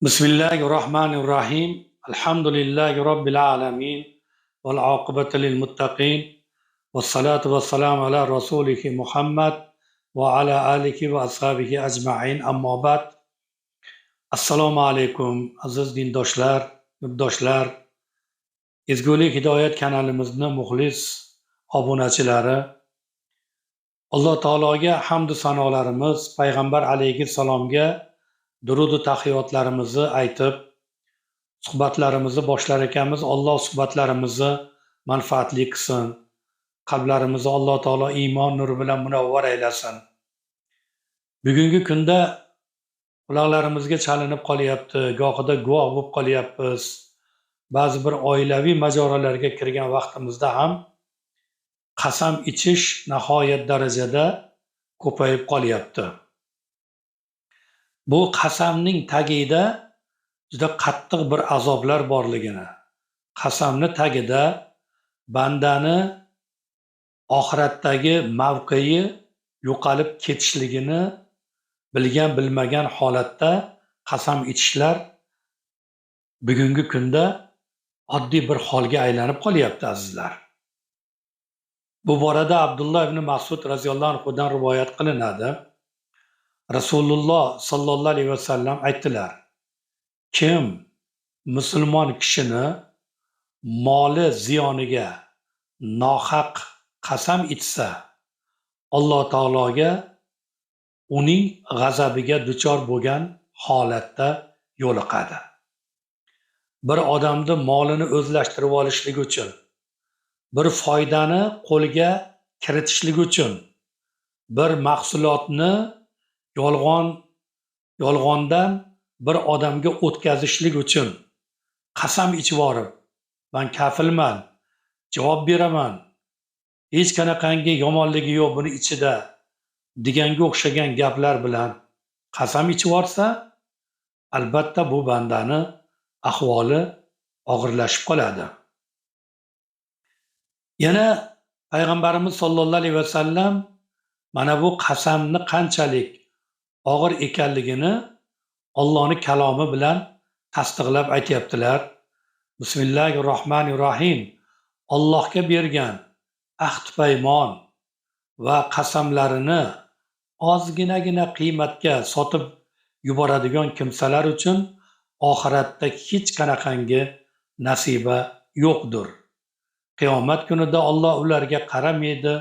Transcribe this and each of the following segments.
Bismillahirrahmanirrahim. Alhamdulillahi Rabbil alamin. Wal aqibatu lil muttaqin. Wassalatu wassalamu ala rasulihi Muhammad wa ala alihi wa ashabihi ajma'in. Amma ba'd. Assalomu alaykum aziz dindoshlar, yurtdoshlar. Ezgulik Hidoyat kanalimizni muxlis obunachilari. Alloh taologa hamd va sanolarimiz, payg'ambar alayhissalomga durud va tahiyotlarimizni aytib, suhbatlarimizni boshlar ekanmiz. Alloh suhbatlarimizni manfaatli qilsin. Qalblarimizni Alloh taolo iymon nuri bilan munavvar aylasin. Bugungi kunda quloqlarimizga chalinib qolyapti, gohida guvoh bo'lib qolyapmiz. Ba'zi bir oilaviy majoralarga kirgan vaqtimizda ham qasam ichish nihoyat darajada ko'payib qolyapti. Bu qasamning tagida juda qattiq bir azoblar borligini, qasamni tagida bandani oxiratdagi mavqei yo'qolib ketishligini bilgan bilmagan holatda qasam ichishlar bugungi kunda oddiy bir holga aylanib qolyapti azizlar. Bu borada Abdullah ibn Mas'ud radhiyallohu anhudan rivoyat qilinadi. Rasululloh sallallohu alayhi vasallam aytdilar: kim musulmon kishini moli ziyoniga nohaq qasam ichsa, Alloh taologa uning g'azabiga duchor bo'lgan holatda yo'liqadi. Bir odamni molini o'zlashtirib olishlik uchun, bir foydani qo'lga kiritishlik uchun, bir mahsulotni yolg'ondan bir odamga o'tkazishlik uchun qasam ichib yorib, men kafilman, javob beraman, hech qanaqangi yomonligi yo'q buni ichida deganga o'xshagan gaplar bilan qasam ichib yorsa, albatta bu bandani ahvoli og'irlashib qoladi. Yana payg'ambarimiz sollallohu alayhi vasallam mana bu qasamni qanchalik og'ir ekanligini Allohning kalomi bilan tasdiqlab aytayaptilar. Bismillahirrohmanirrohim. Allohga bergan ahd paymon va qasamlarini ozginagina qiymatga sotib yuboradigan kimsalar uchun oxiratda hech qanaqangi nasiba yo'qdir. Qiyomat kunida Alloh ularga qaramaydi,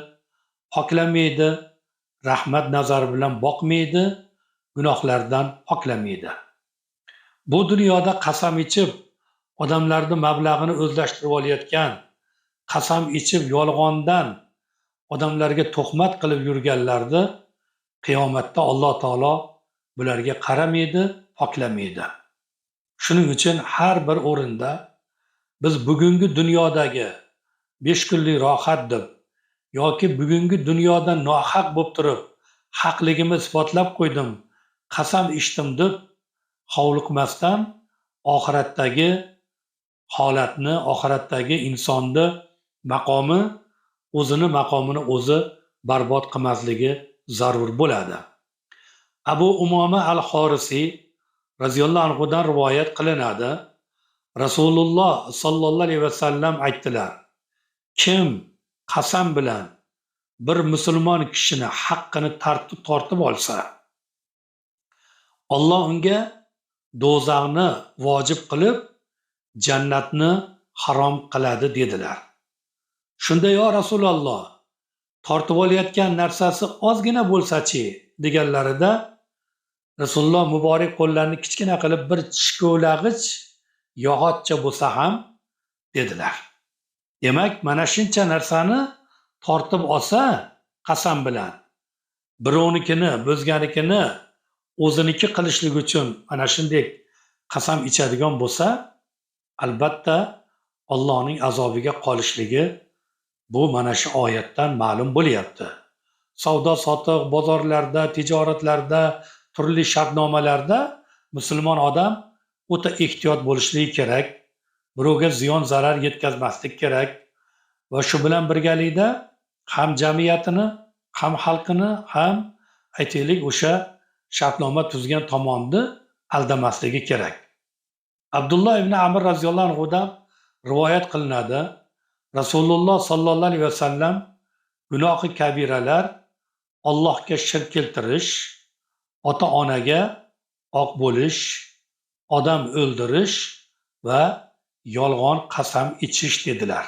poklamaydi, rahmat nazari bilan boqmaydi, gunohlardan poklamaydi. Bu dunyoda qasam ichib odamlarning mablag'ini o'zlashtirib olayotgan, qasam ichib yolg'ondan odamlarga tuhmat qilib yurganlarni qiyomatda Alloh taolo bularga qaramaydi, poklamaydi. Shuning uchun har bir o'rinda biz bugungi dunyodagi 5 kunlik rohat deb yoki bugungi dunyoda nohaq bo'lib turib haqligimni isbotlab qo'ydim, qasam ichdim deb hovliqmasdan oxiratdagi holatni, oxiratdagi insonni maqomi, o'zini maqomini o'zi barbod qilmasligi zarur bo'ladi. Abu Umoma al-Horisiy radhiyallohu anhudan rivoyat qilinadi. Rasululloh sallallohu alayhi vasallam aytdilar: kim qasam bilan bir musulmon kishini haqqini tortib olsa, Alloh unga do'zaxni vojib qilib, jannatni harom qiladi dedilar. Shunda yo Rasululloh, tortib olayotgan narsasi ozgina bo'lsa-chi deganlarida Rasululloh muborak qo'llarini kichkina qilib bir chishko'lag'ich yog'ochcha bo'lsa ham dedilar. Demak, mana shuncha narsani tortib olsa qasam bilan, birovnikini, o'zganikini o'ziniki qilishlik uchun mana shunday qasam ichadigan bo'lsa, albatta Allohning azobiga qolishligi bu mana shu oyatdan ma'lum bo'lyapti. Savdo sotiq, bozorlarda, tijoratlarda, turli shartnomalarda musulmon odam o'ta ehtiyot bo'lishligi kerak. Birovga ziyon zarar yetkazmaslik kerak va shu bilan birgalikda ham jamiyatini, ham xalqini, ham aytaylik o'sha shartnoma tuzgan tomonni aldamasligi kerak. Abdulloh ibn Amr roziyallohu anhudan rivoyat qilinadi. Rasululloh sollallohu alayhi vasallam gunohi kabiralar, Allohga shirk keltirish, ota-onaga oq bo'lish, odam o'ldirish va yolg'on qasam ichish dedilar.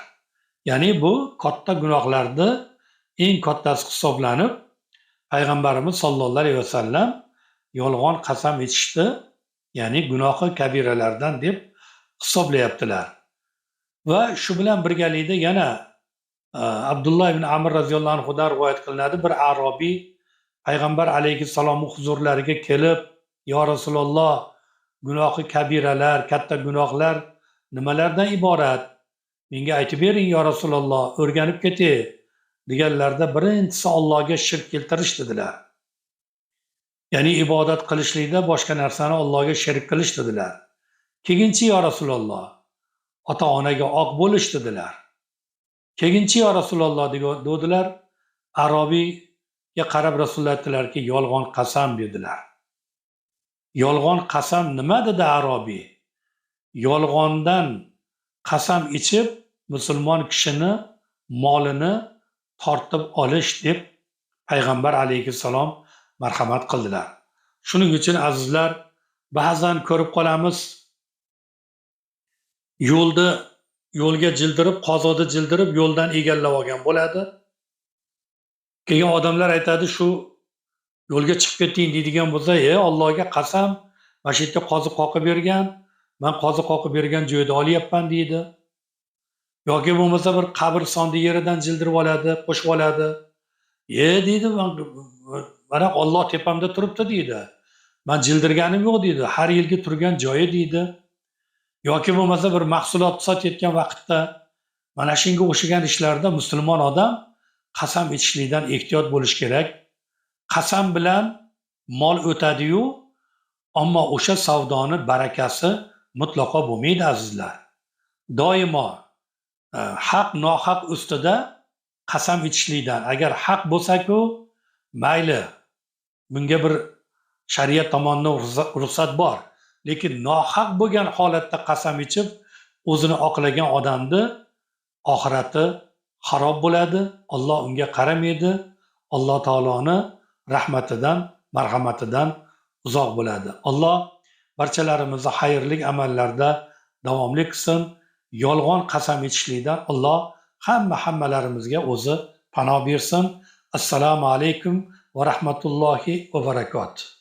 Ya'ni bu katta gunohlarni eng kattasi hisoblanib, payg'ambarimiz sollallohu alayhi vasallam yolg'on qasam ichishni, ya'ni gunohi kabiralardan deb hisoblayaptilar. Va shu bilan birgalikda yana Abdulloh ibn Amr roziyallohu anhudan rivoyat qilinadi. Bir arobiy payg'ambar alayhissalomning huzurlariga kelib, "Ya Rasululloh, gunohi kabiralar, katta gunohlar nimalardan iborat? Menga aytib bering ya Rasululloh, o'rganib ketay" deganlarda birinchisi Allohga shirk keltirish dedilar. Ya'ni ibodat qilishlikda boshqa narsani Allohga shirk qilish dedilar. Keyinchi ya Rasululloh, ota-onaga oq bo'lish dedilar. Keyinchi ya Rasululloh dedilar. Arobiyga qarab Rasululloh aytdilarki, yolg'on qasam dedilar. Yolg'on qasam nima dedi Arobiy? Yolg'ondan qasam ichib musulmon kishini molini tortib olish deb payg'ambar alayhissalom marhamat qildilar. Shuning uchun azizlar, ba'zan ko'rib qolamiz, yo'lga jildirib, qozodi jildirib yo'ldan egallab olgan bo'ladi. Keyin odamlar aytadi, shu yo'lga chiqib keting deydigan bo'lsa, Allohga qasam, mana shu yerga qozi qoqib bergan, men qozi qoqib bergan joyda olyapman deydi. Yoki bo'lmasa bir qabristonni yeridan jildirib oladi, qo'shib oladi. Deydi, mana Alloh tepamda turibdi deydi. Men jildirganim yo'q deydi. Har yilgi turgan joyi deydi. Yoki bo'lmasa bir mahsulot sotayotgan vaqtda mana shunga o'xshagan ishlarda musulmon odam qasam ichishlikdan ehtiyot bo'lish kerak. Qasam bilan mol o'tadi-yu, ammo o'sha savdoni barakasi mutlaqo bo'lmaydi azizlar. Doimo haq nohaq ustida qasam ichishlikdan, agar haq bo'lsa-ku, mayli, bunga bir shariat tomonidan ruxsat bor. Lekin nohaq bo'lgan holatda qasam ichib, o'zini oqlagan odamni oxirati xarob bo'ladi. Alloh unga qaramaydi. Alloh taoloni rahmatidan, marhamatidan uzoq bo'ladi. Alloh barchalarimizni xayrli amallarda davomli qilsin. Yolg'on qasam ichishlikdan Alloh hammalarimizga o'zi panoh bersin. Assalomu alaykum va rahmatullohi va barakotuh.